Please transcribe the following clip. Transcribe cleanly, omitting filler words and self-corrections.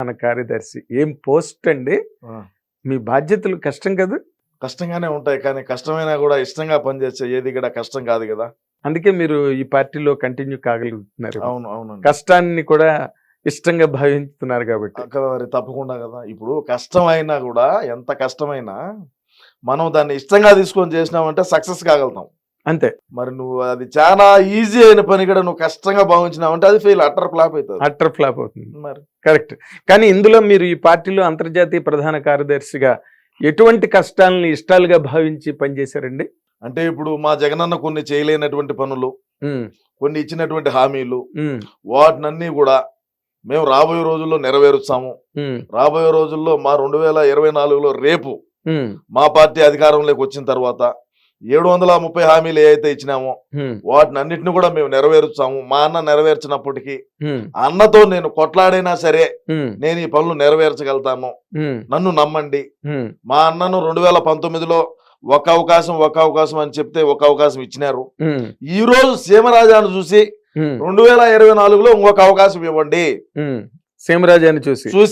ప్రధాన కార్యదర్శి. ఏం పోస్ట్ అండి! ఆ, మీ బాధ్యతలు కష్టం కదా! కష్టంగానే ఉంటాయి, కానీ కష్టమైనా కూడా ఇష్టంగా పనిచేసే ఏది కూడా కష్టం కాదు కదా. అందుకే మీరు ఈ పార్టీలో కంటిన్యూ కాగలుగుతున్నారు. అవును, అవునండి. కష్టాన్ని కూడా ఇష్టంగా భావిస్తున్నారు కాబట్టి. మరి తప్పకుండా కదా. ఇప్పుడు కష్టమైనా కూడా, ఎంత కష్టమైనా మనం దాన్ని ఇష్టంగా తీసుకొని చేసినామంటే సక్సెస్ కాగలుగుతాం. అంతే. మరి నువ్వు అది చాలా ఈజీ అయిన పని కూడా నువ్వు కష్టంగా భావించినావంటే అది ఫెయిల్, అట్టర్ ఫ్లాప్ అవుతుంది. అట్టర్ ఫ్లాప్ అవుతుంది. మరి కరెక్ట్. కానీ ఇందులో మీరు ఈ పార్టీలో అంతర్జాతీయ ప్రధాన కార్యదర్శిగా ఎటువంటి కష్టాలని ఇష్టాలుగా భావించి పనిచేశారండి? అంటే ఇప్పుడు మా జగనన్న కొన్ని చేయలేనటువంటి పనులు, ఉమ్, కొన్ని ఇచ్చినటువంటి హామీలు, ఉమ్, వాటినన్నీ కూడా మేము రాబోయే రోజుల్లో నెరవేరుస్తాము. ఉమ్, రాబోయే రోజుల్లో మా 2024లో రేపు ఉమ్, మా పార్టీ అధికారంలోకి వచ్చిన తర్వాత 730 హామీలు ఏవైతే ఇచ్చినామో ఉమ్, వాటిని అన్నిటిని కూడా మేము నెరవేరుస్తాము. మా అన్న నెరవేర్చినప్పటికీ ఉమ్, అన్నతో నేను కొట్లాడైనా సరే ఉమ్, నేను ఈ పనులు నెరవేర్చగలుగుతాను, ఉమ్, నన్ను నమ్మండి. ఉమ్, మా అన్నను 2019లో ఒక అవకాశం అని చెప్తే ఒక అవకాశం ఇచ్చినారు. ఉమ్, ఈ రోజు సీమరాజాను చూసి ఉమ్, 2024లో ఇంకొక అవకాశం ఇవ్వండి ఉమ్. సీమరాజాన్ని చూసి చూసి